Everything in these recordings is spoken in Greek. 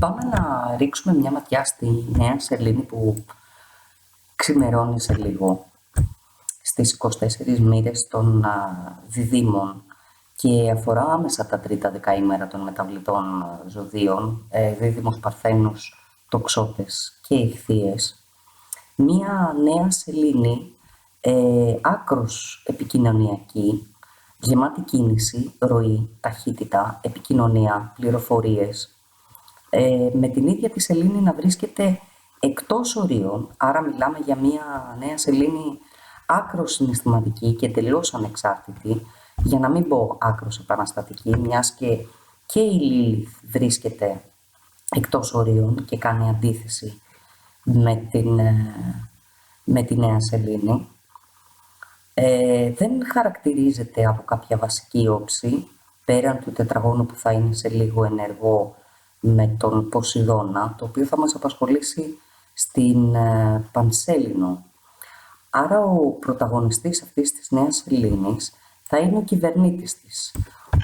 Πάμε να ρίξουμε μια ματιά στη νέα σελήνη που ξημερώνει σε λίγο στις 24 μοίρες των διδήμων και αφορά άμεσα τα τρίτα δεκαήμερα των μεταβλητών ζωδίων, δίδυμους, παρθένους, τοξότες και ηχθείες. Μια νέα σελήνη άκρος επικοινωνιακή, γεμάτη κίνηση, ροή, ταχύτητα, επικοινωνία, πληροφορίες, με την ίδια τη σελήνη να βρίσκεται εκτός ορίων, άρα μιλάμε για μια νέα σελήνη άκρος συναισθηματική και εντελώς ανεξάρτητη, για να μην πω άκρος επαναστατική, μιας και η Λίλιθ βρίσκεται εκτός ορίων και κάνει αντίθεση με τη νέα σελήνη. Δεν χαρακτηρίζεται από κάποια βασική όψη, πέραν του τετραγώνου που θα είναι σε λίγο ενεργό με τον Ποσειδώνα, το οποίο θα μας απασχολήσει στην Πανσέλινο. Άρα ο πρωταγωνιστής αυτής της νέας σελήνης θα είναι ο κυβερνήτης της,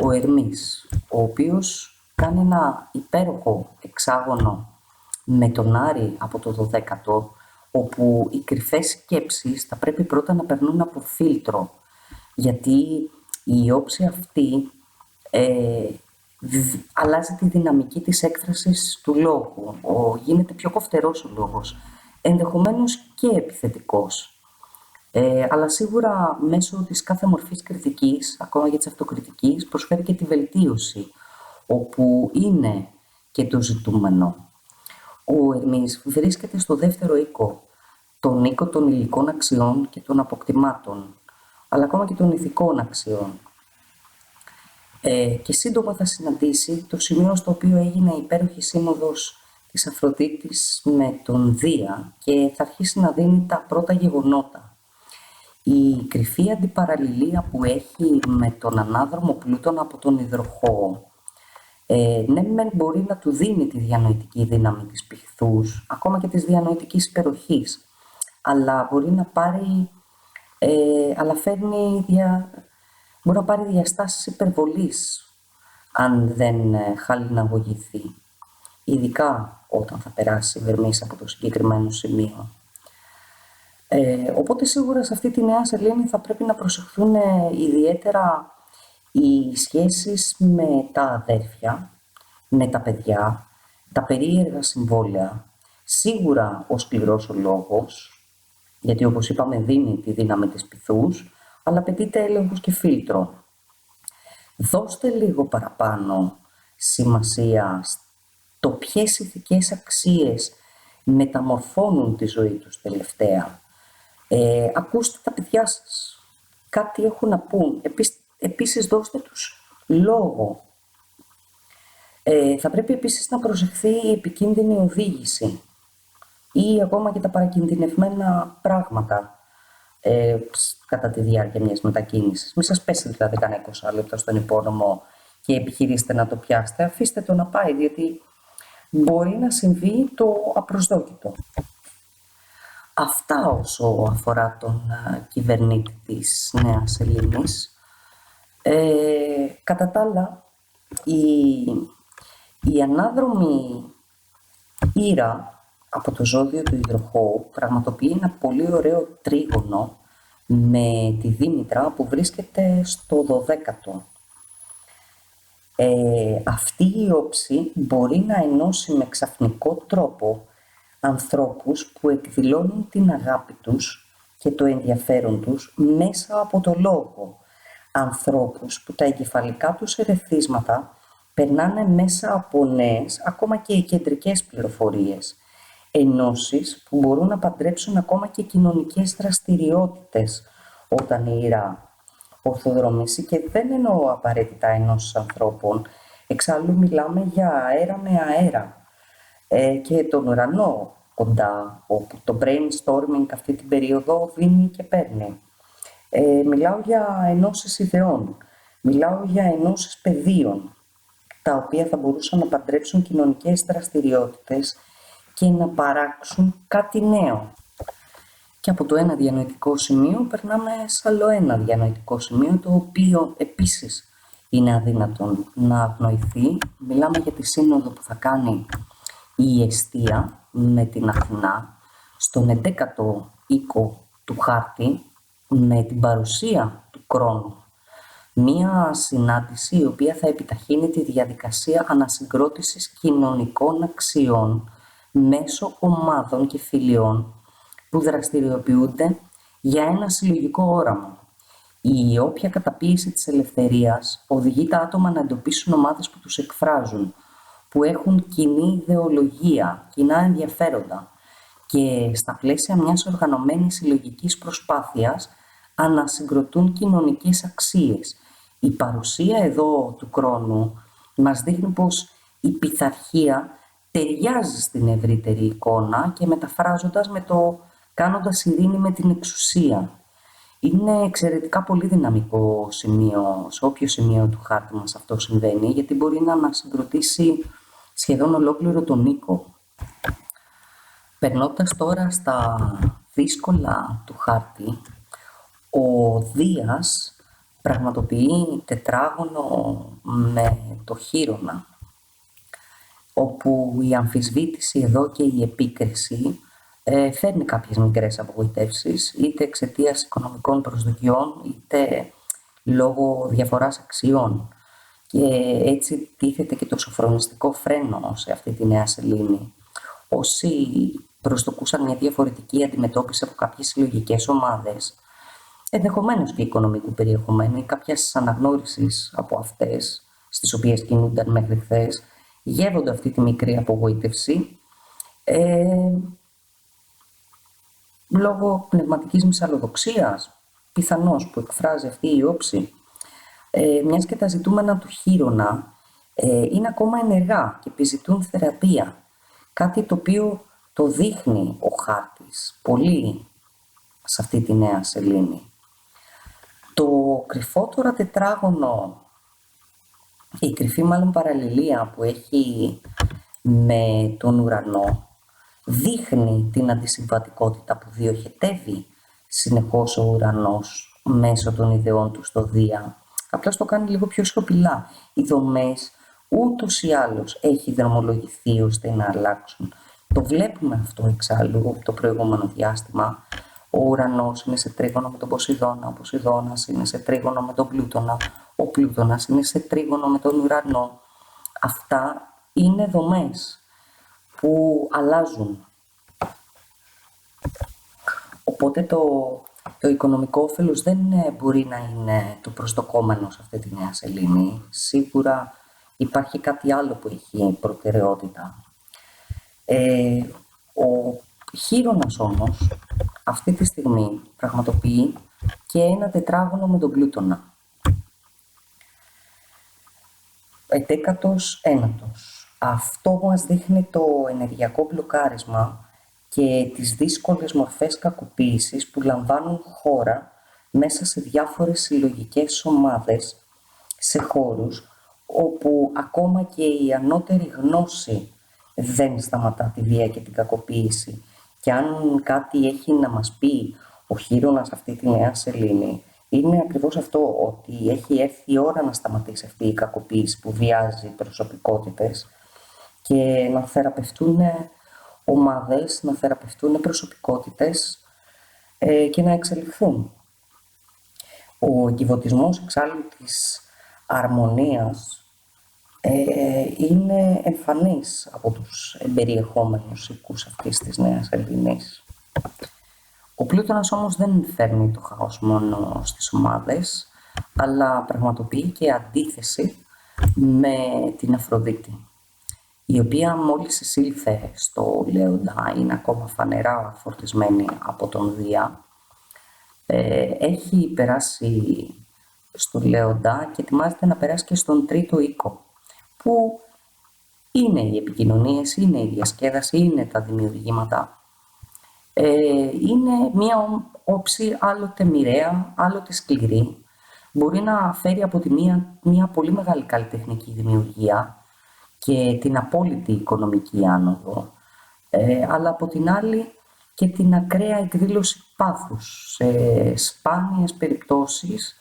ο Ερμής, ο οποίος κάνει ένα υπέροχο εξάγωνο με τον Άρη από το 12ο, όπου οι κρυφές σκέψεις θα πρέπει πρώτα να περνούν από φίλτρο, γιατί η όψη αυτή αλλάζει τη δυναμική της έκφρασης του λόγου, γίνεται πιο κοφτερός ο λόγος, ενδεχομένως και επιθετικός. Αλλά σίγουρα μέσω της κάθε μορφής κριτικής, ακόμα και της αυτοκριτικής, προσφέρει και τη βελτίωση, όπου είναι και το ζητούμενο. Ο Ερμής βρίσκεται στο δεύτερο οίκο, τον οίκο των υλικών αξιών και των αποκτημάτων, αλλά ακόμα και των ηθικών αξιών. Και σύντομα θα συναντήσει το σημείο στο οποίο έγινε η υπέροχη σύνοδος της Αφροδίτης με τον Δία και θα αρχίσει να δίνει τα πρώτα γεγονότα. Η κρυφή αντιπαραλληλία που έχει με τον ανάδρομο Πλούτονα από τον Υδροχόο, ναι μεν μπορεί να του δίνει τη διανοητική δύναμη της πυθούς, ακόμα και της διανοητικής υπεροχής, αλλά μπορεί να πάρει, μπορεί να πάρει διαστάσεις υπερβολής αν δεν χαλιναγωγηθεί, ειδικά όταν θα περάσει Ερμής από το συγκεκριμένο σημείο. Οπότε σίγουρα σε αυτή τη νέα σελήνη θα πρέπει να προσεχθούν ιδιαίτερα οι σχέσεις με τα αδέρφια, με τα παιδιά, τα περίεργα συμβόλαια, σίγουρα ο σκληρός ο λόγος, γιατί όπως είπαμε δίνει τη δύναμη της πυθούς, αλλά απαιτείται έλεγχος και φίλτρο. Δώστε λίγο παραπάνω σημασία στο ποιες ηθικές αξίες μεταμορφώνουν τη ζωή τους τελευταία. Ακούστε τα παιδιά σας, κάτι έχουν να πούν, επίσης δώστε τους λόγο. Θα πρέπει επίσης να προσεχθεί η επικίνδυνη οδήγηση ή ακόμα και τα παρακινδυνευμένα πράγματα κατά τη διάρκεια μιας μετακίνησης. Μην σας πέσει δηλαδή κανένα 20 λεπτά στον υπόνομο και επιχειρήσετε να το πιάσετε, αφήστε το να πάει, διότι μπορεί να συμβεί το απροσδόκητο. Αυτά όσο αφορά τον κυβερνήτη της νέας σελήνης. Κατά τα άλλα, η ανάδρομη Ήρα από το ζώδιο του Υδροχόου πραγματοποιεί ένα πολύ ωραίο τρίγωνο με τη Δήμητρα που βρίσκεται στο 12ο. Αυτή η όψη μπορεί να ενώσει με ξαφνικό τρόπο ανθρώπους που εκδηλώνουν την αγάπη τους και το ενδιαφέρον τους μέσα από το λόγο. Ανθρώπους που τα εγκεφαλικά τους ερεθίσματα περνάνε μέσα από νέες, ακόμα και κεντρικές πληροφορίες. Ενώσεις που μπορούν να παντρέψουν ακόμα και κοινωνικές δραστηριότητες όταν η Ήρα ορθοδρομήσει, και δεν εννοώ απαραίτητα ενώσεις ανθρώπων. Εξάλλου μιλάμε για αέρα με αέρα και τον ουρανό κοντά, όπου το brainstorming αυτή την περίοδο δίνει και παίρνει. Μιλάω για ενώσεις ιδεών, μιλάω για ενώσεις πεδίων, τα οποία θα μπορούσαν να παντρέψουν κοινωνικές δραστηριότητες και να παράξουν κάτι νέο. Και από το ένα διανοητικό σημείο περνάμε σε άλλο ένα διανοητικό σημείο, το οποίο επίσης είναι αδύνατον να αγνοηθεί. Μιλάμε για τη σύνοδο που θα κάνει η εστία με την Αθηνά στον 11ο οίκο του χάρτη με την παρουσία του Κρόνου. Μία συνάντηση η οποία θα επιταχύνει τη διαδικασία ανασυγκρότησης κοινωνικών αξιών μέσω ομάδων και φιλιών που δραστηριοποιούνται για ένα συλλογικό όραμα. Η όποια καταπίεση της ελευθερίας οδηγεί τα άτομα να εντοπίσουν ομάδες που τους εκφράζουν, που έχουν κοινή ιδεολογία, κοινά ενδιαφέροντα και στα πλαίσια μιας οργανωμένης συλλογικής προσπάθειας ανασυγκροτούν κοινωνικές αξίες. Η παρουσία εδώ του Κρόνου μας δείχνει πως η πειθαρχία ταιριάζει στην ευρύτερη εικόνα και μεταφράζοντας με το κάνοντας ειρήνη με την εξουσία. Είναι εξαιρετικά πολύ δυναμικό σημείο, σε όποιο σημείο του χάρτη μας αυτό συμβαίνει, γιατί μπορεί να ανασυγκροτήσει σχεδόν ολόκληρο τον οίκο. Περνώντας τώρα στα δύσκολα του χάρτη, ο Δίας πραγματοποιεί τετράγωνο με το Χείρονα, όπου η αμφισβήτηση εδώ και η επίκριση φέρνει κάποιες μικρές απογοητεύσεις, είτε εξαιτίας οικονομικών προσδοκιών, είτε λόγω διαφοράς αξιών. Και έτσι τίθεται και το σοφρονιστικό φρένο σε αυτή τη νέα σελήνη. Όσοι προσδοκούσαν μια διαφορετική αντιμετώπιση από κάποιες συλλογικές ομάδες, ενδεχομένως και οικονομικού περιεχομένου ή κάποιας αναγνώρισης από αυτές, στις οποίες κινούνταν μέχρι χθες, γεύονται αυτή τη μικρή απογοήτευση λόγω πνευματικής μυσαλλοδοξίας, πιθανώς που εκφράζει αυτή η όψη, μιας και τα ζητούμενα του Χείρονα είναι ακόμα ενεργά και επιζητούν θεραπεία, κάτι το οποίο το δείχνει ο χάρτης πολύ σε αυτή τη νέα σελήνη. Το κρυφό τώρα τετράγωνο, η κρυφή μάλλον παραλληλία που έχει με τον ουρανό, δείχνει την αντισυμβατικότητα που διοχετεύει συνεχώς ο ουρανός μέσω των ιδεών του στο Δία. Απλώς το κάνει λίγο πιο σιωπηλά. Οι δομές ούτως ή άλλως έχει δρομολογηθεί ώστε να αλλάξουν. Το βλέπουμε αυτό εξάλλου το προηγούμενο διάστημα. Ο ουρανός είναι σε τρίγωνο με τον Ποσειδώνα, ο Ποσειδώνας είναι σε τρίγωνο με τον Πλούτονα, ο Πλούτονας είναι σε τρίγωνο με τον ουρανό. Αυτά είναι δομές που αλλάζουν. Οπότε το οικονομικό όφελος δεν μπορεί να είναι το προσδοκόμενο σε αυτή τη νέα σελήνη. Σίγουρα υπάρχει κάτι άλλο που έχει προτεραιότητα. Ο Χείρονας όμως αυτή τη στιγμή πραγματοποιεί και ένα τετράγωνο με τον Πλούτονα. 11ος. Αυτό μας δείχνει το ενεργειακό μπλοκάρισμα και τις δύσκολες μορφές κακοποίησης που λαμβάνουν χώρα μέσα σε διάφορες συλλογικές ομάδες, σε χώρους όπου ακόμα και η ανώτερη γνώση δεν σταματά τη βία και την κακοποίηση. Και αν κάτι έχει να μας πει ο Χείρονας αυτή τη νέα σελήνη, είναι ακριβώς αυτό, ότι έχει έρθει η ώρα να σταματήσει αυτή η κακοποίηση που βιάζει προσωπικότητες και να θεραπευτούν ομάδες, να θεραπευτούν προσωπικότητες και να εξελιχθούν. Ο εγκιβωτισμός εξάλλου της αρμονίας είναι εμφανής από τους εμπεριεχόμενους οίκους αυτής της νέας σελήνης. Ο Πλούτονας όμως δεν φέρνει το χάος μόνο στις ομάδες, αλλά πραγματοποιεί και αντίθεση με την Αφροδίτη, η οποία μόλις εισήλθε στο Λέοντα, είναι ακόμα φανερά φορτισμένη από τον Δία. Έχει περάσει στο Λέοντα και ετοιμάζεται να περάσει και στον τρίτο οίκο, που είναι οι επικοινωνίες, είναι η διασκέδαση, είναι τα δημιουργήματα. Είναι μία όψη άλλοτε μοιραία, άλλοτε σκληρή. Μπορεί να φέρει από τη μία πολύ μεγάλη καλλιτεχνική δημιουργία και την απόλυτη οικονομική άνοδο, αλλά από την άλλη και την ακραία εκδήλωση πάθους σε σπάνιες περιπτώσεις,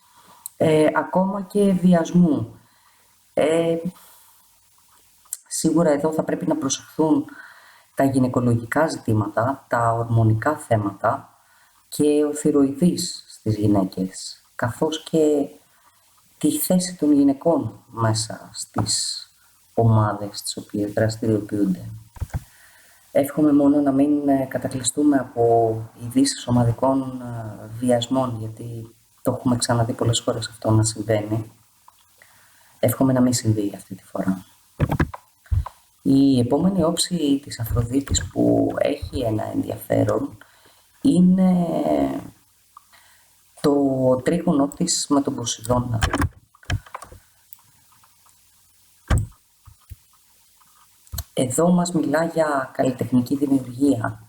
Σίγουρα εδώ θα πρέπει να προσεχθούν τα γυναικολογικά ζητήματα, τα ορμονικά θέματα και ο θηροειδής στις γυναίκες, καθώς και τη θέση των γυναικών μέσα στις ομάδες τις οποίες δραστηριοποιούνται. Εύχομαι μόνο να μην κατακλειστούμε από ειδήσεις ομαδικών βιασμών, γιατί το έχουμε ξαναδεί πολλές φορές αυτό να συμβαίνει. Εύχομαι να μην συμβεί αυτή τη φορά. Η επόμενη όψη της Αφροδίτης που έχει ένα ενδιαφέρον είναι το τρίγωνο της με τον Ποσειδώνα. Εδώ μας μιλά για καλλιτεχνική δημιουργία,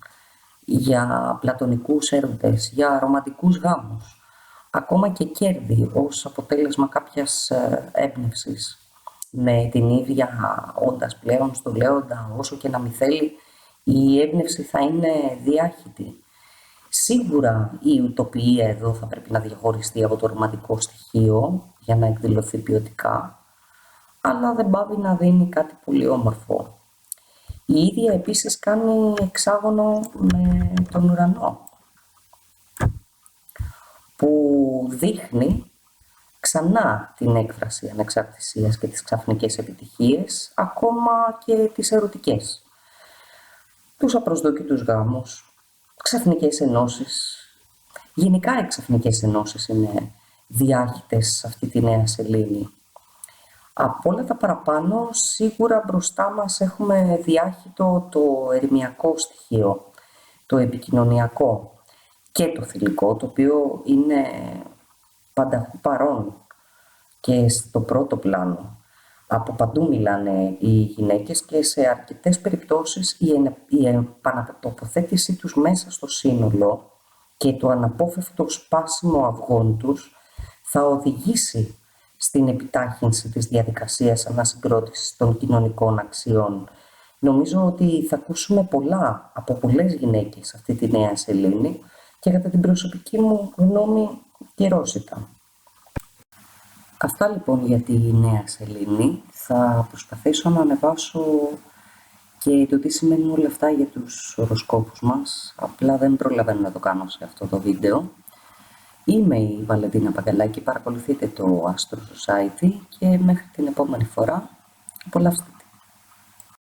για πλατωνικούς έρωτες, για ρομαντικούς γάμους, ακόμα και κέρδη ως αποτέλεσμα κάποιας έμπνευσης. Με την ίδια όντας πλέον στο λέοντα, όσο και να μη θέλει, η έμπνευση θα είναι διάχυτη. Σίγουρα η ουτοπία εδώ θα πρέπει να διαχωριστεί από το ρομαντικό στοιχείο για να εκδηλωθεί ποιοτικά, αλλά δεν πάβει να δίνει κάτι πολύ όμορφο. Η ίδια επίσης κάνει εξάγωνο με τον ουρανό, που δείχνει ξανά την έκφραση ανεξαρτησίας και τις ξαφνικές επιτυχίες, ακόμα και τις ερωτικές. Τους απροσδόκητους γάμους, ξαφνικές ενώσεις. Γενικά οι ξαφνικές ενώσεις είναι διάχυτες σε αυτή τη νέα σελήνη. Από όλα τα παραπάνω, σίγουρα μπροστά μας έχουμε διάχυτο το ερημιακό στοιχείο, το επικοινωνιακό και το θηλυκό, το οποίο είναι πανταχού παρόν και στο πρώτο πλάνο. Από παντού μιλάνε οι γυναίκες και σε αρκετές περιπτώσεις η επανατοποθέτησή τους μέσα στο σύνολο και το αναπόφευκτο σπάσιμο αυγών τους θα οδηγήσει στην επιτάχυνση της διαδικασίας ανασυγκρότησης των κοινωνικών αξιών. Νομίζω ότι θα ακούσουμε πολλά από πολλές γυναίκες αυτή τη νέα σελήνη και κατά την προσωπική μου γνώμη καιρός ήταν. Αυτά λοιπόν για τη νέα σελήνη. Θα προσπαθήσω να ανεβάσω και το τι σημαίνουν όλα αυτά για τους οροσκόπους μας. Απλά δεν προλαβαίνω να το κάνω σε αυτό το βίντεο. Είμαι η Βαλεντίνα Παγκαλάκη, παρακολουθείτε το Astro Society και μέχρι την επόμενη φορά απολαύστε.